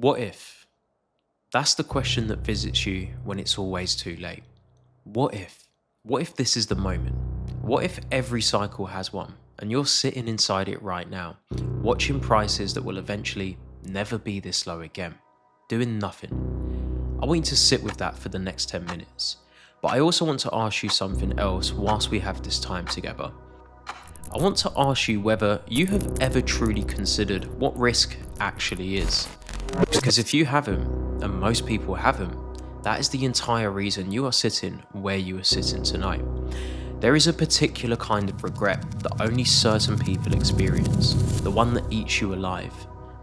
What if? That's the question that visits you when it's always too late. What if? What if this is the moment? What if every cycle has one and you're sitting inside it right now, watching prices that will eventually never be this low again, doing nothing? I want you to sit with that for the next 10 minutes. But I also want to ask you something else whilst we have this time together. I want to ask you whether you have ever truly considered what risk actually is. Because if you haven't, and most people haven't, that is the entire reason you are sitting where you are sitting tonight. There is a particular kind of regret that only certain people experience, the one that eats you alive.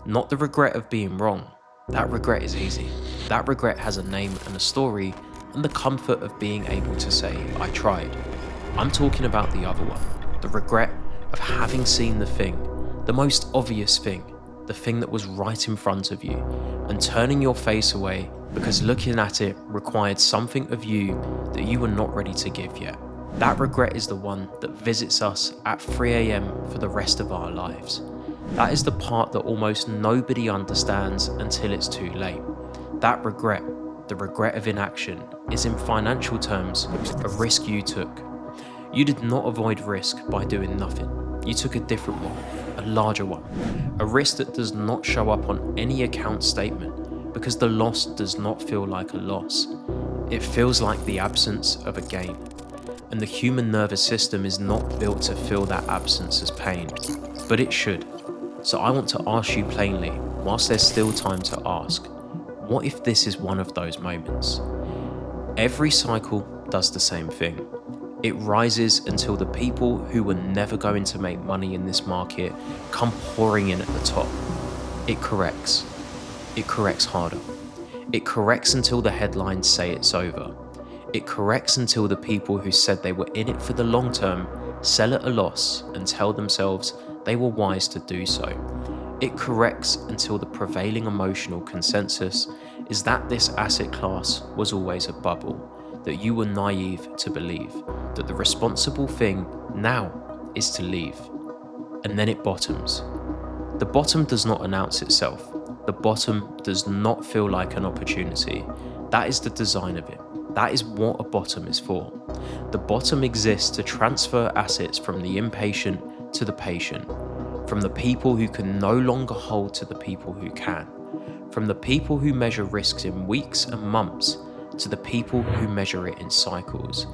Not the regret of being wrong. That regret is easy. That regret has a name and a story, and the comfort of being able to say, I tried. I'm talking about the other one. The regret of having seen the thing, the most obvious thing, the thing that was right in front of you, and turning your face away because looking at it required something of you that you were not ready to give yet. That regret is the one that visits us at 3 a.m. for the rest of our lives. That is the part that almost nobody understands until it's too late. That regret, the regret of inaction, is in financial terms a risk you took. You did not avoid risk by doing nothing. You took a different one, a larger one, a risk that does not show up on any account statement because the loss does not feel like a loss. It feels like the absence of a gain. And the human nervous system is not built to feel that absence as pain, but it should. So I want to ask you plainly, whilst there's still time to ask, what if this is one of those moments? Every cycle does the same thing. It rises until the people who were never going to make money in this market come pouring in at the top. It corrects. It corrects harder. It corrects until the headlines say it's over. It corrects until the people who said they were in it for the long term sell at a loss and tell themselves they were wise to do so. It corrects until the prevailing emotional consensus is that this asset class was always a bubble, that you were naive to believe, that the responsible thing now is to leave. And then it bottoms. The bottom does not announce itself. The bottom does not feel like an opportunity. That is the design of it. That is what a bottom is for. The bottom exists to transfer assets from the impatient to the patient, from the people who can no longer hold to the people who can, from the people who measure risks in weeks and months to the people who measure it in cycles.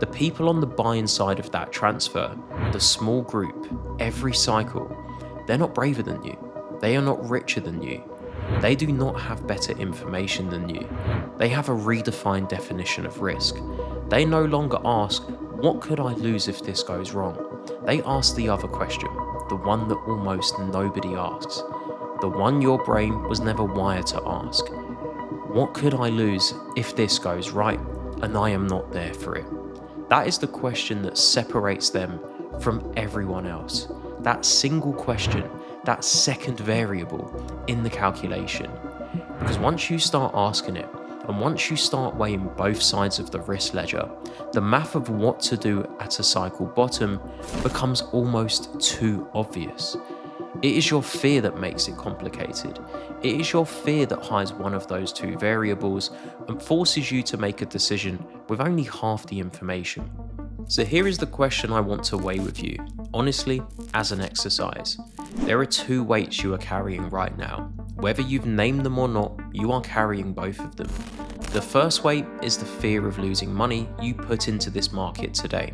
The people on the buying side of that transfer, the small group, every cycle, they're not braver than you. They are not richer than you. They do not have better information than you. They have a redefined definition of risk. They no longer ask, what could I lose if this goes wrong? They ask the other question, the one that almost nobody asks, the one your brain was never wired to ask. What could I lose if this goes right and I am not there for it? That is the question that separates them from everyone else. That single question, that second variable in the calculation. Because once you start asking it, and once you start weighing both sides of the risk ledger, the math of what to do at a cycle bottom becomes almost too obvious. It is your fear that makes it complicated. It is your fear that hides one of those two variables and forces you to make a decision with only half the information. So here is the question I want to weigh with you, honestly, as an exercise. There are two weights you are carrying right now. Whether you've named them or not, you are carrying both of them. The first weight is the fear of losing money you put into this market today.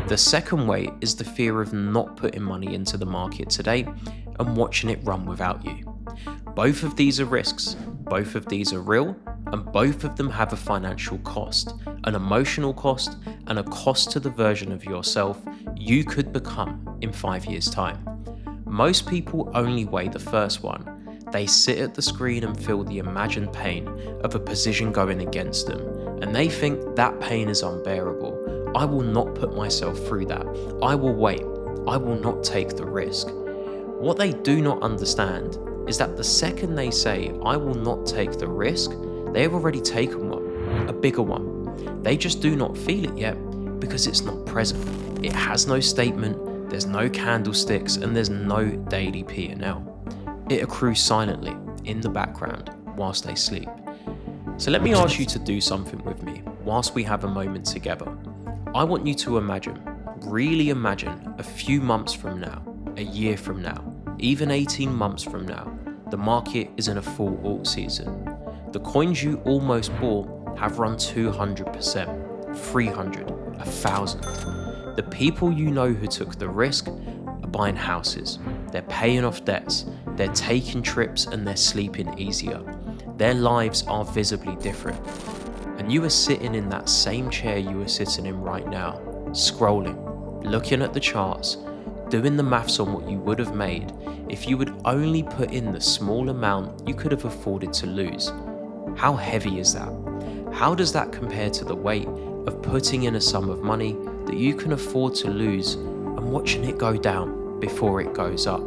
The second weight is the fear of not putting money into the market today and watching it run without you. Both of these are risks, both of these are real, and both of them have a financial cost, an emotional cost, and a cost to the version of yourself you could become in 5 years' time. Most people only weigh the first one. They sit at the screen and feel the imagined pain of a position going against them, and they think that pain is unbearable. I will not put myself through that. I will wait. I will not take the risk. What they do not understand is that the second they say, I will not take the risk, they have already taken one, a bigger one. They just do not feel it yet because it's not present. It has no statement, there's no candlesticks, and there's no daily P&L. It accrues silently. in the background whilst they sleep. So let me ask you to do something with me whilst we have a moment together. I want you to imagine, really imagine, a few months from now, a year from now, even 18 months from now, the market is in a full alt season. The coins you almost bought have run 200%, 300, 1,000. The people you know who took the risk are buying houses, they're paying off debts, they're taking trips and they're sleeping easier. Their lives are visibly different. And you are sitting in that same chair you are sitting in right now, scrolling, looking at the charts, doing the maths on what you would have made if you would only put in the small amount you could have afforded to lose. How heavy is that? How does that compare to the weight of putting in a sum of money that you can afford to lose and watching it go down before it goes up?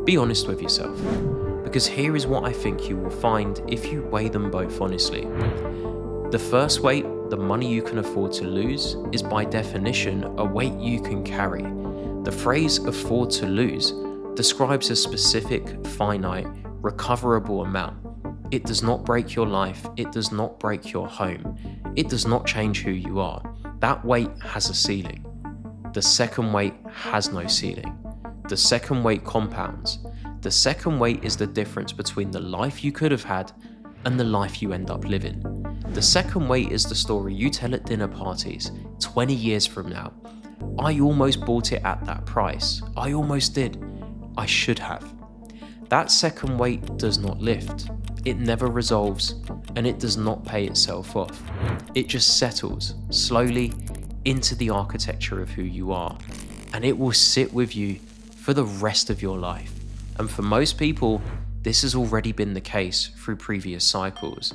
Be honest with yourself, because here is what I think you will find if you weigh them both honestly. The first weight, the money you can afford to lose, is by definition a weight you can carry. The phrase afford to lose describes a specific, finite, recoverable amount. It does not break your life, it does not break your home, it does not change who you are. That weight has a ceiling. The second weight has no ceiling. The second weight compounds. The second weight is the difference between the life you could have had and the life you end up living. The second weight is the story you tell at dinner parties 20 years from now. I almost bought it at that price. I almost did. I should have. That second weight does not lift. It never resolves, and it does not pay itself off. It just settles slowly into the architecture of who you are, and it will sit with you for the rest of your life. And for most people, this has already been the case through previous cycles.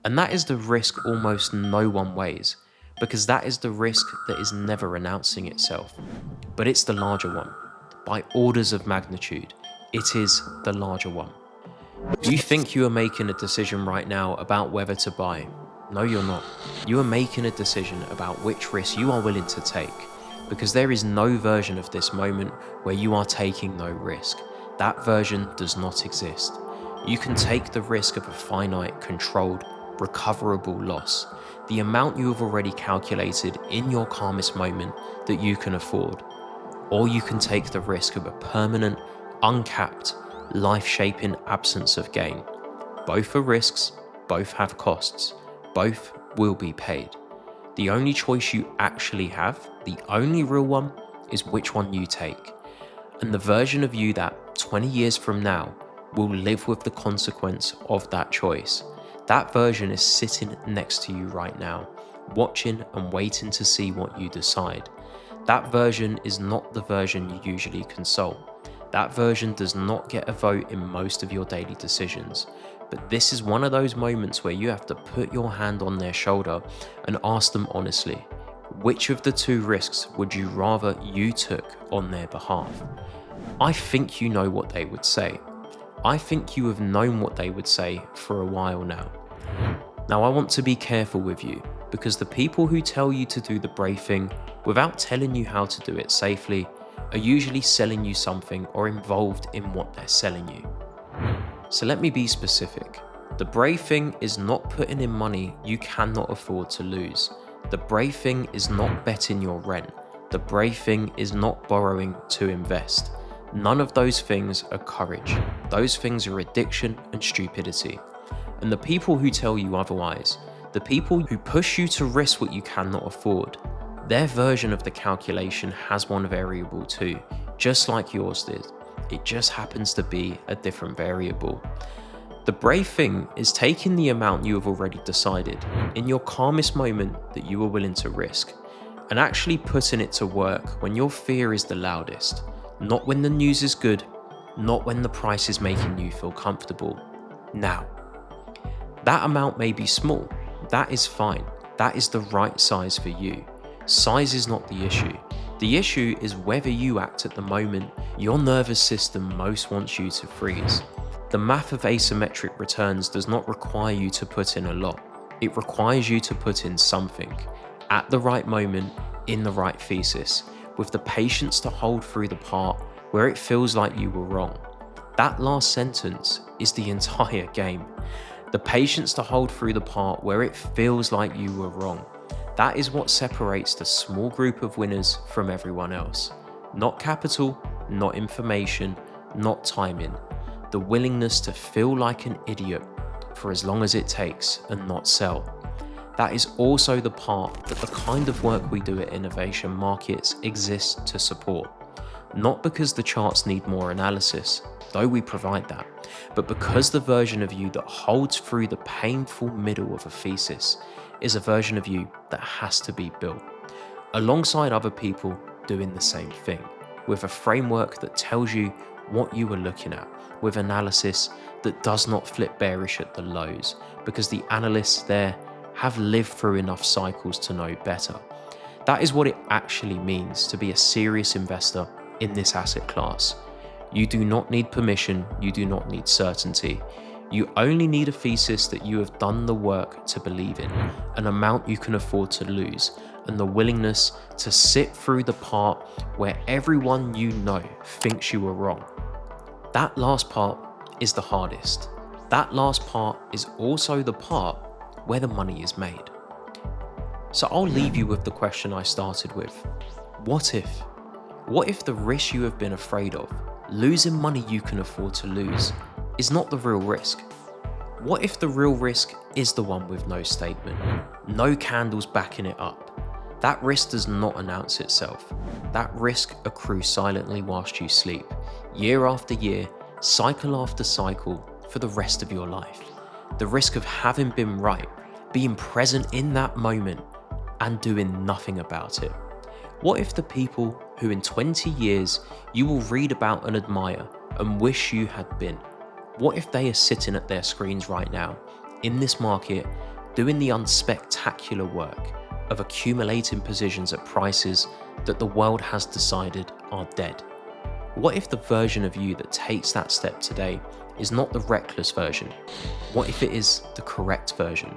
And that is the risk almost no one weighs, because that is the risk that is never announcing itself. But it's the larger one. By orders of magnitude, it is the larger one. You think you are making a decision right now about whether to buy. No, you're not. You are making a decision about which risk you are willing to take, because there is no version of this moment where you are taking no risk. That version does not exist. You can take the risk of a finite, controlled, recoverable loss, the amount you have already calculated in your calmest moment that you can afford. Or you can take the risk of a permanent, uncapped, life-shaping absence of gain. Both are risks, both have costs, both will be paid. The only choice you actually have, the only real one, is which one you take. And the version of you that 20 years from now will live with the consequence of that choice. That version is sitting next to you right now, watching and waiting to see what you decide. That version is not the version you usually consult. That version does not get a vote in most of your daily decisions. But this is one of those moments where you have to put your hand on their shoulder and ask them honestly, which of the two risks would you rather you took on their behalf? I think you know what they would say. I think you have known what they would say for a while now. Now I want to be careful with you, because the people who tell you to do the brave thing without telling you how to do it safely are usually selling you something or involved in what they're selling you. So let me be specific. The brave thing is not putting in money you cannot afford to lose. The brave thing is not betting your rent. The brave thing is not borrowing to invest. None of those things are courage. Those things are addiction and stupidity. And the people who tell you otherwise, the people who push you to risk what you cannot afford, their version of the calculation has one variable too, just like yours did. It just happens to be a different variable. The brave thing is taking the amount you have already decided in your calmest moment that you are willing to risk, and actually putting it to work when your fear is the loudest, not when the news is good, not when the price is making you feel comfortable. Now, that amount may be small. That is fine. That is the right size for you. Size is not the issue. The issue is whether you act at the moment your nervous system most wants you to freeze. The math of asymmetric returns does not require you to put in a lot. It requires you to put in something at the right moment, in the right thesis, with the patience to hold through the part where it feels like you were wrong. That last sentence is the entire game. The patience to hold through the part where it feels like you were wrong. That is what separates the small group of winners from everyone else. Not capital, not information, not timing. The willingness to feel like an idiot for as long as it takes and not sell. That is also the part that the kind of work we do at Innovation Markets exists to support. Not because the charts need more analysis, though we provide that, but because the version of you that holds through the painful middle of a thesis is a version of you that has to be built, alongside other people doing the same thing, with a framework that tells you what you are looking at, with analysis that does not flip bearish at the lows, because the analysts there have lived through enough cycles to know better. That is what it actually means to be a serious investor in this asset class. You do not need permission, you do not need certainty. You only need a thesis that you have done the work to believe in, an amount you can afford to lose, and the willingness to sit through the part where everyone you know thinks you were wrong. That last part is the hardest. That last part is also the part where the money is made. So I'll leave you with the question I started with. What if? What if the risk you have been afraid of, losing money you can afford to lose, is not the real risk? What if the real risk is the one with no statement, no candles backing it up? That risk does not announce itself. That risk accrues silently whilst you sleep, year after year, cycle after cycle, for the rest of your life. The risk of having been right, being present in that moment, and doing nothing about it. What if the people who in 20 years you will read about and admire and wish you had been, what if they are sitting at their screens right now, in this market, doing the unspectacular work of accumulating positions at prices that the world has decided are dead? What if the version of you that takes that step today is not the reckless version? What if it is the correct version?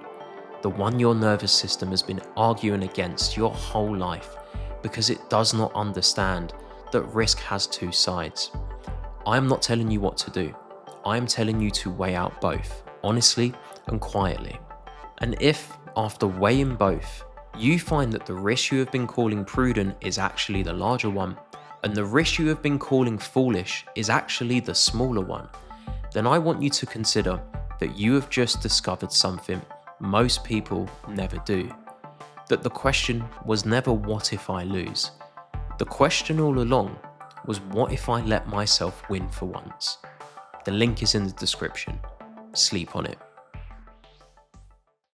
The one your nervous system has been arguing against your whole life because it does not understand that risk has two sides. I am not telling you what to do. I am telling you to weigh out both, honestly and quietly. And if, after weighing both, you find that the risk you have been calling prudent is actually the larger one, and the risk you have been calling foolish is actually the smaller one, then I want you to consider that you have just discovered something most people never do. That the question was never what if I lose. The question all along was what if I let myself win for once. The link is in the description. Sleep on it.